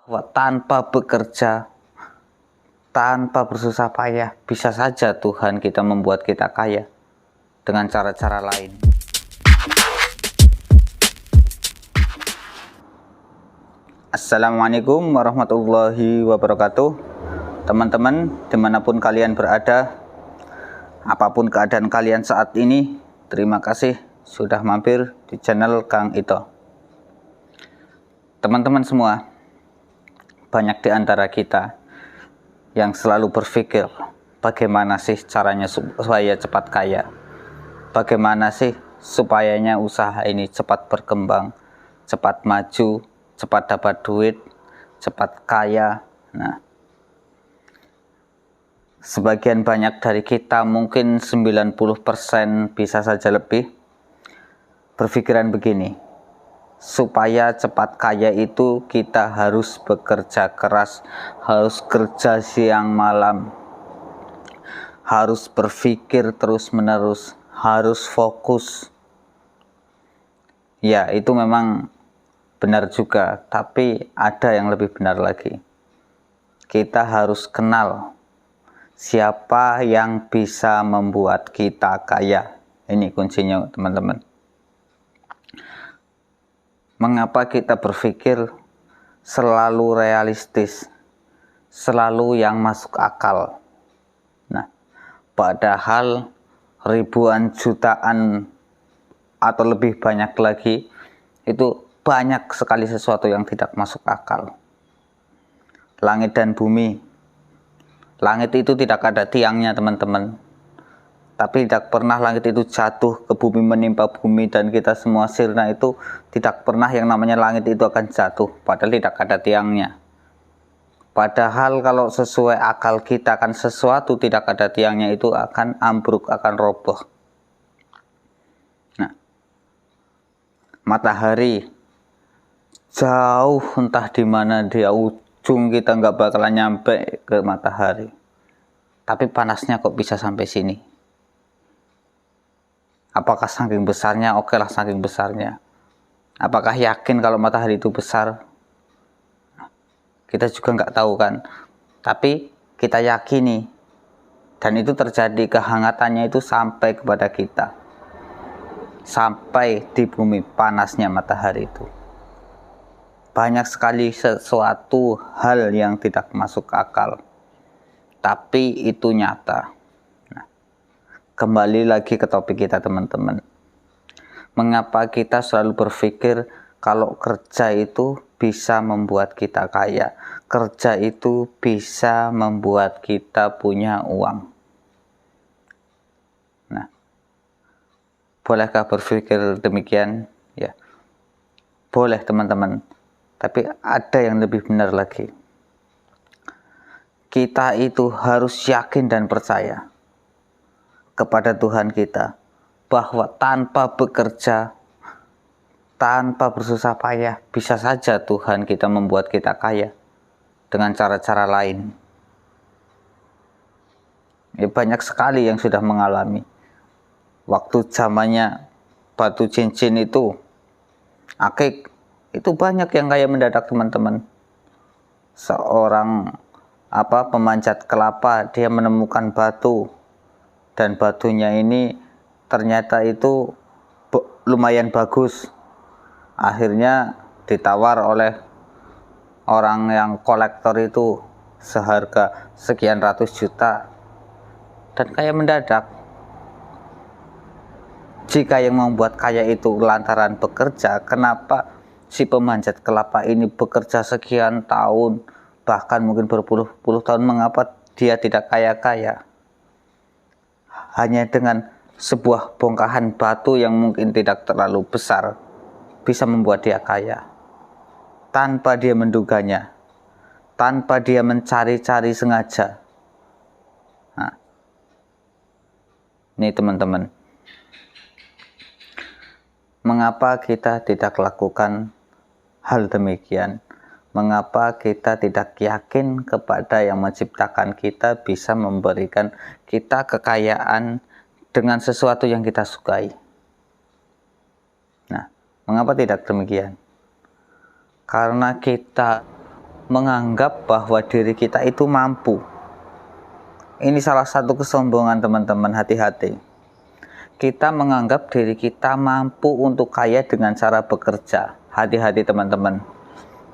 bahwa tanpa bekerja, tanpa bersusah payah, bisa saja Tuhan kita membuat kita kaya dengan cara-cara lain. Assalamualaikum warahmatullahi wabarakatuh. Teman-teman, dimanapun kalian berada, apapun keadaan kalian saat ini, terima kasih sudah mampir di channel Kang Ito. Teman-teman semua, banyak di antara kita yang selalu berpikir bagaimana sih caranya supaya cepat kaya, bagaimana sih supayanya usaha ini cepat berkembang, cepat maju, cepat dapat duit, cepat kaya. Nah, sebagian banyak dari kita, mungkin 90% bisa saja lebih, berpikiran begini: supaya cepat kaya itu kita harus bekerja keras, harus kerja siang malam, harus berpikir terus menerus, harus fokus. Ya, itu memang benar juga, tapi ada yang lebih benar lagi. Kita harus kenal siapa yang bisa membuat kita kaya. Ini kuncinya, teman-teman. Mengapa kita berpikir selalu realistis, selalu yang masuk akal? Nah, padahal ribuan, jutaan, atau lebih banyak lagi, itu banyak sekali sesuatu yang tidak masuk akal. Langit dan bumi. Langit itu tidak ada tiangnya, teman-teman. Tapi tidak pernah langit itu jatuh ke bumi, menimpa bumi, dan kita semua sirna. Itu tidak pernah yang namanya langit itu akan jatuh, padahal tidak ada tiangnya. Padahal kalau sesuai akal kita, kan sesuatu tidak ada tiangnya itu akan ambruk, akan roboh. Nah, matahari jauh, entah di mana dia ujung, kita nggak bakalan nyampe ke matahari. Tapi panasnya kok bisa sampai sini? Apakah saking besarnya? Oke lah, saking besarnya. Apakah yakin kalau matahari itu besar? Kita juga nggak tahu kan. Tapi kita yakini. Dan itu terjadi, kehangatannya itu sampai kepada kita. Sampai di bumi, panasnya matahari itu. Banyak sekali sesuatu hal yang tidak masuk akal. Tapi itu nyata. Kembali lagi ke topik kita, teman-teman. Mengapa kita selalu berpikir kalau kerja itu bisa membuat kita kaya, kerja itu bisa membuat kita punya uang? Nah, bolehkah berpikir demikian? Ya, boleh, teman-teman. Tapi ada yang lebih benar lagi. Kita itu harus yakin dan percaya kepada Tuhan kita, bahwa tanpa bekerja, tanpa bersusah payah, bisa saja Tuhan kita membuat kita kaya dengan cara-cara lain. Ya, banyak sekali yang sudah mengalami. Waktu zamannya batu cincin itu, akik, itu banyak yang kaya mendadak, teman-teman. Seorang pemanjat kelapa, dia menemukan batu, dan batunya ini ternyata itu lumayan bagus. Akhirnya ditawar oleh orang yang kolektor itu seharga sekian ratus juta, dan kaya mendadak. Jika yang membuat kaya itu lantaran bekerja, kenapa si pemanjat kelapa ini bekerja sekian tahun, bahkan mungkin berpuluh-puluh tahun, mengapa dia tidak kaya-kaya? Hanya dengan sebuah bongkahan batu yang mungkin tidak terlalu besar bisa membuat dia kaya. Tanpa dia menduganya, tanpa dia mencari-cari sengaja. Nah, ini, teman-teman. Mengapa kita tidak lakukan hal demikian? Mengapa kita tidak yakin kepada yang menciptakan kita bisa memberikan kita kekayaan dengan sesuatu yang kita sukai? Nah, mengapa tidak demikian? Karena kita menganggap bahwa diri kita itu mampu. Ini salah satu kesombongan teman-teman, hati-hati. Kita menganggap diri kita mampu untuk kaya dengan cara bekerja. Hati-hati teman-teman.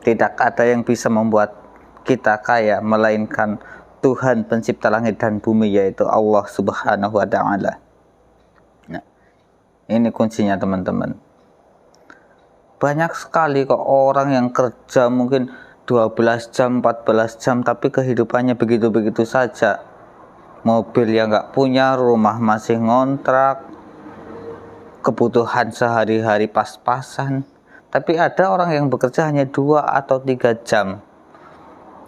Tidak ada yang bisa membuat kita kaya melainkan Tuhan pencipta langit dan bumi, yaitu Allah Subhanahu wa Ta'ala. Nah, ini kuncinya teman-teman. Banyak sekali kok orang yang kerja mungkin 12 jam, 14 jam, tapi kehidupannya begitu-begitu saja. Mobil yang nggak punya, rumah masih ngontrak, kebutuhan sehari-hari pas-pasan. Tapi ada orang yang bekerja hanya 2 atau 3 jam,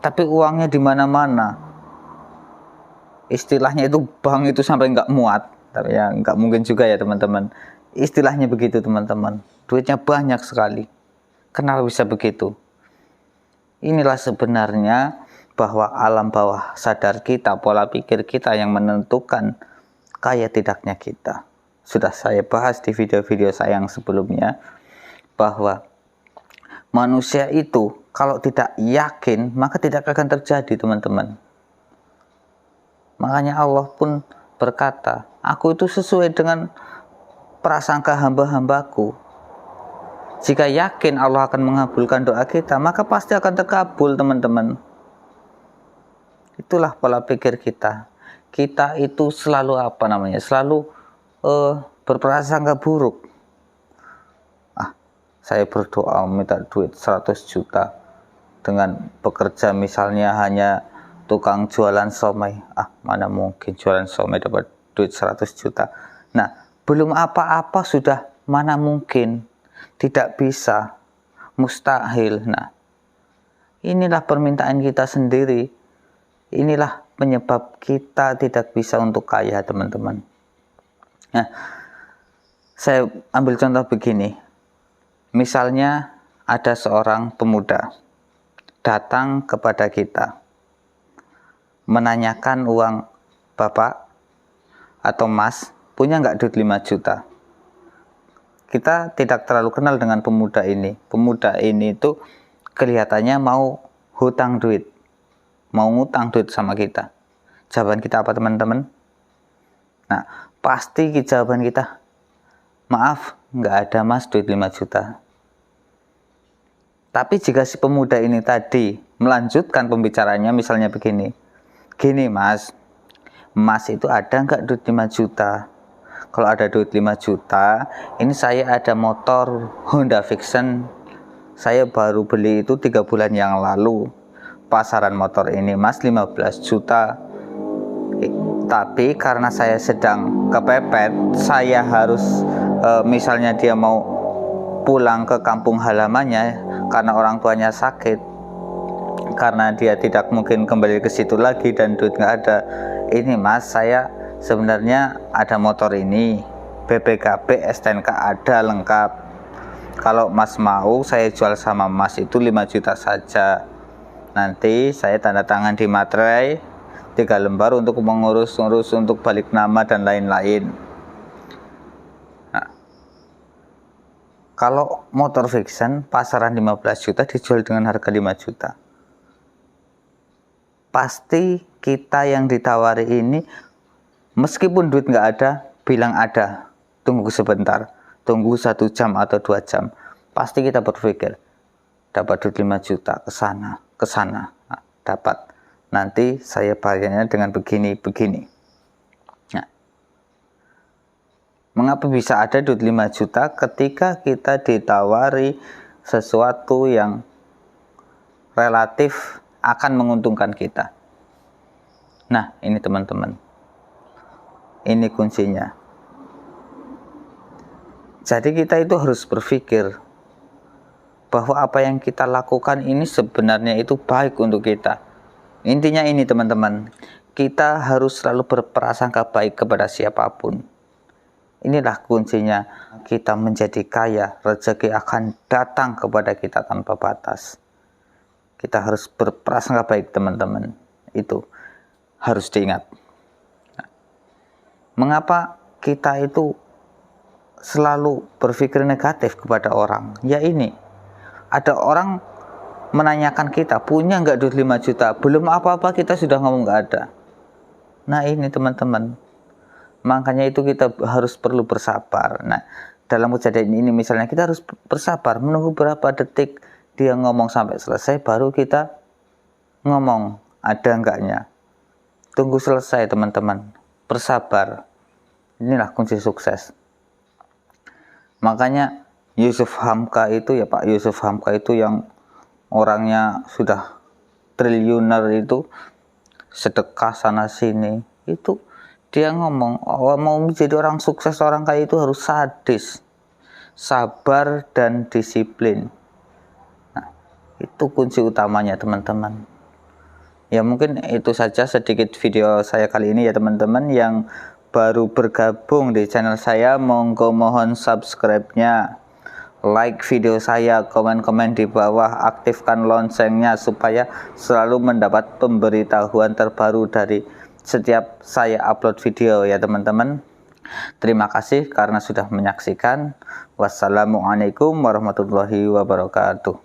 tapi uangnya di mana-mana. Istilahnya itu bank itu sampai nggak muat. Tapi ya nggak mungkin juga ya teman-teman. Istilahnya begitu teman-teman. Duitnya banyak sekali. Kenapa bisa begitu? Inilah sebenarnya bahwa alam bawah sadar kita, pola pikir kita yang menentukan kaya tidaknya kita. Sudah saya bahas di video-video saya yang sebelumnya, bahwa manusia itu kalau tidak yakin maka tidak akan terjadi teman-teman. Makanya Allah pun berkata, aku itu sesuai dengan prasangka hamba-hambaku. Jika yakin Allah akan mengabulkan doa kita, maka pasti akan terkabul teman-teman. Itulah pola pikir kita. Kita itu selalu selalu berprasangka buruk. Saya berdoa minta duit 100 juta dengan bekerja misalnya hanya tukang jualan somai. Mana mungkin jualan somai dapat duit 100 juta. Nah, belum apa-apa sudah mana mungkin, tidak bisa, mustahil. Nah, inilah permintaan kita sendiri. Inilah penyebab kita tidak bisa untuk kaya teman-teman. Nah, saya ambil contoh begini. Misalnya ada seorang pemuda datang kepada kita menanyakan uang, Bapak atau Mas punya nggak duit 5 juta. Kita tidak terlalu kenal dengan pemuda ini. Pemuda ini itu kelihatannya mau hutang duit, mau ngutang duit sama kita. Jawaban kita apa teman-teman? Nah, pasti jawaban kita, maaf, nggak ada Mas duit 5 juta. Tapi jika si pemuda ini tadi melanjutkan pembicaranya misalnya begini, gini Mas itu ada nggak duit 5 juta? Kalau ada duit 5 juta, ini saya ada motor Honda Vision, saya baru beli itu 3 bulan yang lalu. Pasaran motor ini Mas 15 juta. Tapi karena saya sedang kepepet, saya harus misalnya dia mau pulang ke kampung halamannya karena orang tuanya sakit, karena dia tidak mungkin kembali ke situ lagi dan duit nggak ada. Ini Mas, saya sebenarnya ada motor ini, BPKB, STNK ada lengkap. Kalau Mas mau, saya jual sama Mas itu 5 juta saja. Nanti saya tanda tangan di materai 3 lembar untuk mengurus untuk balik nama dan lain-lain. Kalau motor Vision pasaran 15 juta dijual dengan harga 5 juta. Pasti kita yang ditawari ini, meskipun duit nggak ada, bilang ada. Tunggu sebentar, tunggu 1 jam atau 2 jam. Pasti kita berpikir, dapat duit 5 juta, ke sana. Nah, dapat. Nanti saya bayarnya dengan begini. Nah, mengapa bisa ada duit 5 juta ketika kita ditawari sesuatu yang relatif akan menguntungkan kita? Nah, ini teman-teman. Ini kuncinya. Jadi kita itu harus berpikir bahwa apa yang kita lakukan ini sebenarnya itu baik untuk kita. Intinya ini teman-teman, kita harus selalu berprasangka baik kepada siapapun. Inilah kuncinya kita menjadi kaya, rezeki akan datang kepada kita tanpa batas. Kita harus berprasangka baik teman-teman, itu harus diingat. Mengapa kita itu selalu berpikir negatif kepada orang? Ya ini, ada orang menanyakan kita punya nggak duit 5 juta, belum apa-apa kita sudah ngomong nggak ada. Nah ini teman-teman, makanya itu kita harus perlu bersabar. Nah dalam kejadian ini misalnya kita harus bersabar menunggu berapa detik dia ngomong sampai selesai, baru kita ngomong ada enggaknya. Tunggu selesai teman-teman, bersabar, inilah kunci sukses. Makanya Yusuf Hamka itu ya Pak Yusuf Hamka itu yang orangnya sudah triliuner itu, sedekah sana sini, itu dia ngomong mau menjadi orang sukses, orang kaya itu harus sadis, sabar dan disiplin. Nah, itu kunci utamanya teman-teman. Ya mungkin itu saja sedikit video saya kali ini ya teman-teman. Yang baru bergabung di channel saya, monggo mohon subscribe-nya, like video saya, komen-komen di bawah, aktifkan loncengnya supaya selalu mendapat pemberitahuan terbaru dari setiap saya upload video ya teman-teman. Terima kasih karena sudah menyaksikan. Wassalamualaikum warahmatullahi wabarakatuh.